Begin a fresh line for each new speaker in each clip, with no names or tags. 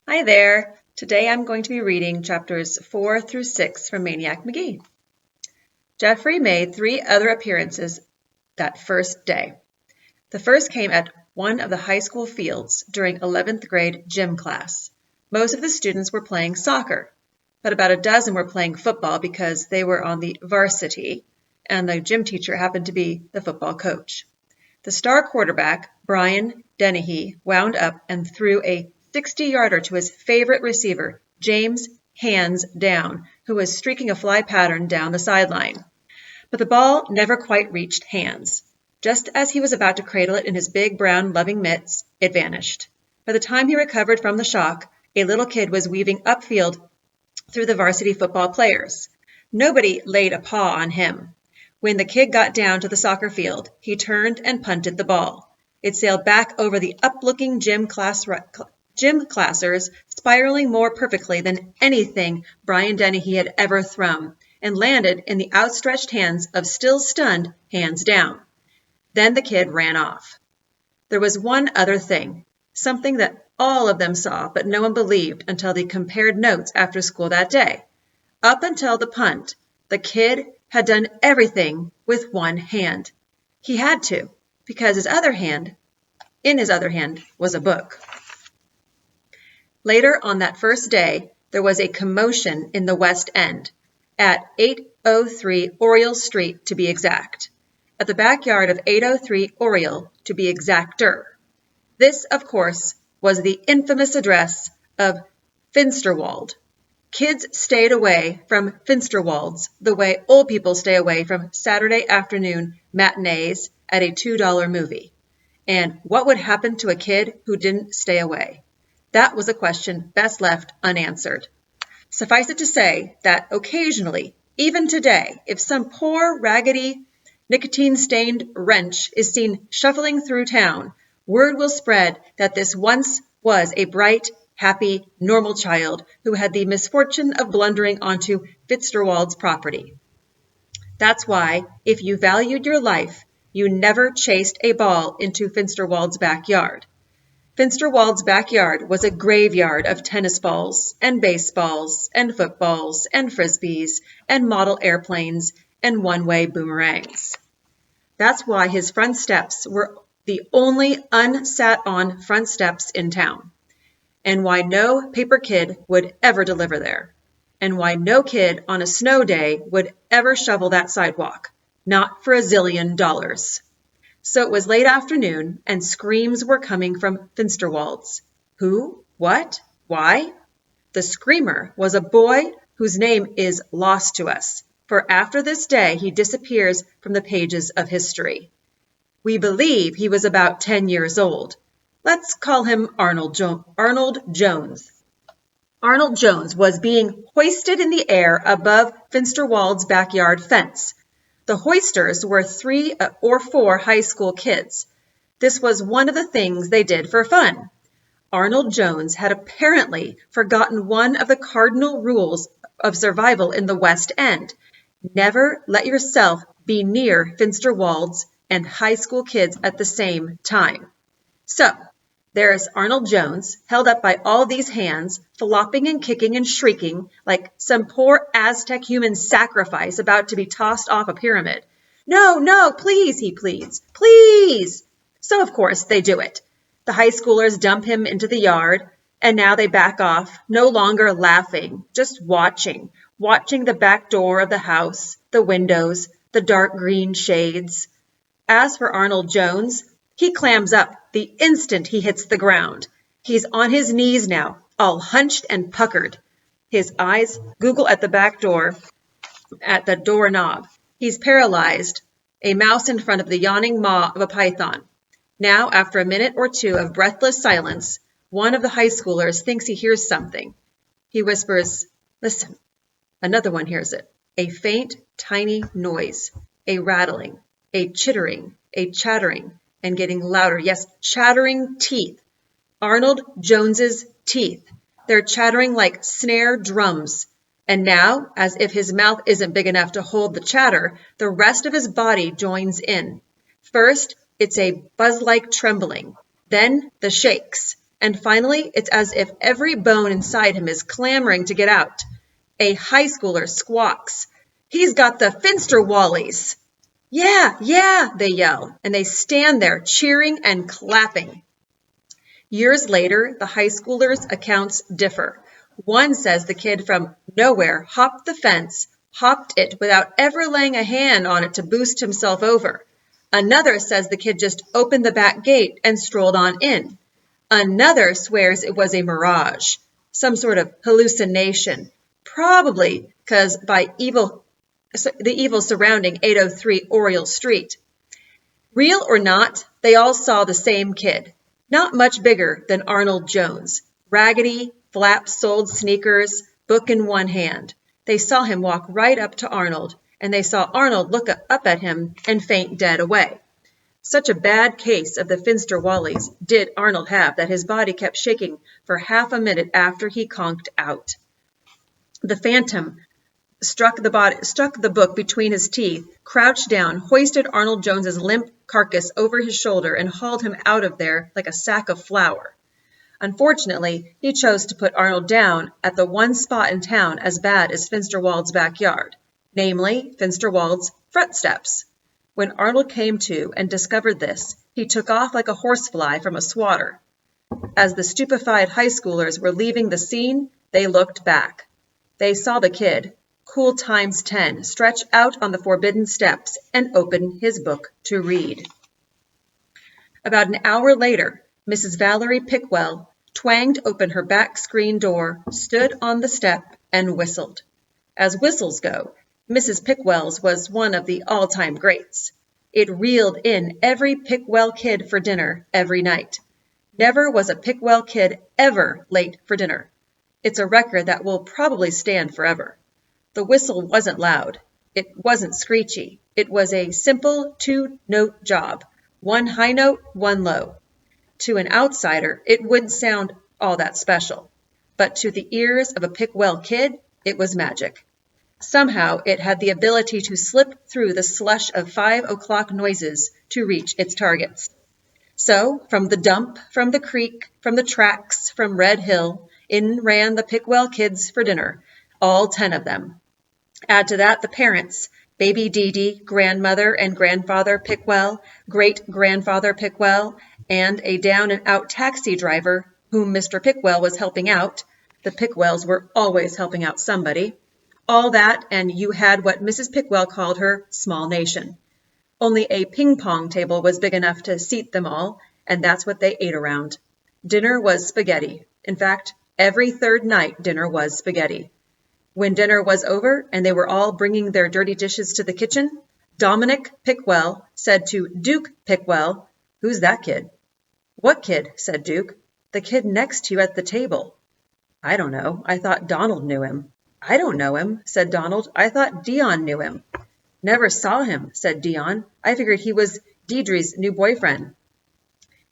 Hi there! Today I'm going to be reading chapters 4 through 6 from Maniac Magee. Jeffrey made 3 other appearances that first day. The first came at one of the high school fields during 11th grade gym class. Most of the students were playing soccer, but about a dozen were playing football because they were on the varsity, and the gym teacher happened to be the football coach. The star quarterback, Brian Dennehy, wound up and threw a 60-yarder to his favorite receiver, James Hands Down, who was streaking a fly pattern down the sideline. But the ball never quite reached Hands. Just as he was about to cradle it in his big brown loving mitts, it vanished. By the time he recovered from the shock, a little kid was weaving upfield through the varsity football players. Nobody laid a paw on him. When the kid got down to the soccer field, he turned and punted the ball. It sailed back over the up-looking gym classers, spiraling more perfectly than anything Brian Dennehy had ever thrown, and landed in the outstretched hands of still stunned Hands Down. Then the kid ran off. There was one other thing, something that all of them saw, but no one believed until they compared notes after school that day. Up until the punt, the kid had done everything with one hand. He had to, because in his other hand was a book. Later on that first day, there was a commotion in the West End, at 803 Oriole Street to be exact, at the backyard of 803 Oriole to be exacter. This, of course, was the infamous address of Finsterwald. Kids stayed away from Finsterwalds the way old people stay away from Saturday afternoon matinees at a $2 movie. And what would happen to a kid who didn't stay away? That was a question best left unanswered. Suffice it to say that occasionally, even today, if some poor, raggedy, nicotine-stained wretch is seen shuffling through town, word will spread that this once was a bright, happy, normal child who had the misfortune of blundering onto Finsterwald's property. That's why, if you valued your life, you never chased a ball into Finsterwald's backyard. Finsterwald's backyard was a graveyard of tennis balls and baseballs and footballs and frisbees and model airplanes and one-way boomerangs. That's why his front steps were the only unsat-on front steps in town, and why no paper kid would ever deliver there, and why no kid on a snow day would ever shovel that sidewalk, not for $1 zillion. So it was late afternoon, and screams were coming from Finsterwald's. Who? What? Why? The screamer was a boy whose name is lost to us, for after this day he disappears from the pages of history. We believe he was about 10 years old. Let's call him Arnold Jones. Arnold Jones was being hoisted in the air above Finsterwald's backyard fence. The hoisters were 3 or 4 high school kids. This was one of the things they did for fun. Arnold Jones had apparently forgotten one of the cardinal rules of survival in the West End. Never let yourself be near Finsterwald's and high school kids at the same time. So, there's Arnold Jones, held up by all these hands, flopping and kicking and shrieking like some poor Aztec human sacrifice about to be tossed off a pyramid. No, no, please, he pleads, please. So, of course, they do it. The high schoolers dump him into the yard, and now they back off, no longer laughing, just watching the back door of the house, the windows, the dark green shades. As for Arnold Jones, he clams up the instant he hits the ground. He's on his knees now, all hunched and puckered. His eyes Google at the back door, at the doorknob. He's paralyzed, a mouse in front of the yawning maw of a python. Now, after a minute or two of breathless silence, one of the high schoolers thinks he hears something. He whispers, "Listen." Another one hears it. A faint, tiny noise, a rattling, a chittering, a chattering, and getting louder. Yes, chattering teeth. Arnold Jones's teeth. They're chattering like snare drums. And now, as if his mouth isn't big enough to hold the chatter, the rest of his body joins in. First, it's a buzz-like trembling, then the shakes, And finally, it's as if every bone inside him is clamoring to get out. A high schooler squawks, "He's got the Finsterwallies!" "Yeah, yeah," they yell, and they stand there cheering and clapping. Years later, the high schoolers' accounts differ. One says the kid from nowhere hopped the fence, hopped it without ever laying a hand on it to boost himself over. Another says the kid just opened the back gate and strolled on in. Another swears it was a mirage, some sort of hallucination, probably because by the evil surrounding 803 Oriole Street. Real or not, they all saw the same kid, not much bigger than Arnold Jones, raggedy, flap-soled sneakers, book in one hand. They saw him walk right up to Arnold, and they saw Arnold look up at him and faint dead away. Such a bad case of the Finsterwallies did Arnold have that his body kept shaking for half a minute after he conked out. The phantom struck the book between his teeth, crouched down, hoisted Arnold Jones's limp carcass over his shoulder, and hauled him out of there like a sack of flour. Unfortunately, he chose to put Arnold down at the one spot in town as bad as Finsterwald's backyard, namely Finsterwald's front steps. When Arnold came to and discovered this, he took off like a horsefly from a swatter. As the stupefied high schoolers were leaving the scene, they looked back. They saw the kid, cool times 10, stretch out on the forbidden steps and open his book to read. About an hour later, Mrs. Valerie Pickwell twanged open her back screen door, stood on the step, and whistled. As whistles go, Mrs. Pickwell's was one of the all-time greats. It reeled in every Pickwell kid for dinner every night. Never was a Pickwell kid ever late for dinner. It's a record that will probably stand forever. The whistle wasn't loud. It wasn't screechy. It was a simple two-note job. One high note, one low. To an outsider, it wouldn't sound all that special. But to the ears of a Pickwell kid, it was magic. Somehow, it had the ability to slip through the slush of 5 o'clock noises to reach its targets. So, from the dump, from the creek, from the tracks, from Red Hill, in ran the Pickwell kids for dinner, all 10 of them. Add to that the parents, baby Dee Dee, grandmother and grandfather Pickwell, great-grandfather Pickwell, and a down-and-out taxi driver whom Mr. Pickwell was helping out. The Pickwells were always helping out somebody. All that, and you had what Mrs. Pickwell called her small nation. Only a ping-pong table was big enough to seat them all, and that's what they ate around. Dinner was spaghetti. In fact, every third night dinner was spaghetti. When dinner was over and they were all bringing their dirty dishes to the kitchen, Dominic Pickwell said to Duke Pickwell, "Who's that kid?" "What kid?" said Duke. "The kid next to you at the table." "I don't know. I thought Donald knew him." "I don't know him," said Donald. "I thought Dion knew him." "Never saw him," said Dion. "I figured he was Deidre's new boyfriend."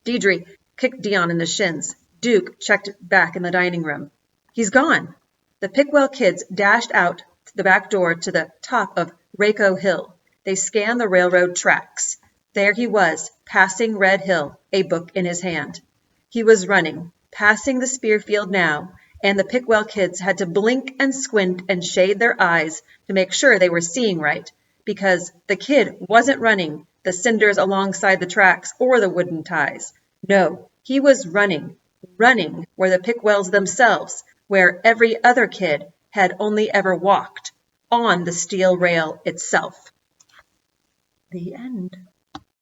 Deidre kicked Dion in the shins. Duke checked back in the dining room. "He's gone." The Pickwell kids dashed out the back door to the top of Raco Hill. They scanned the railroad tracks. There he was, passing Red Hill, a book in his hand. He was running, passing the Spearfield now, and the Pickwell kids had to blink and squint and shade their eyes to make sure they were seeing right, because the kid wasn't running the cinders alongside the tracks or the wooden ties. No, he was running where the Pickwells themselves, where every other kid had only ever walked, on the steel rail itself. The end.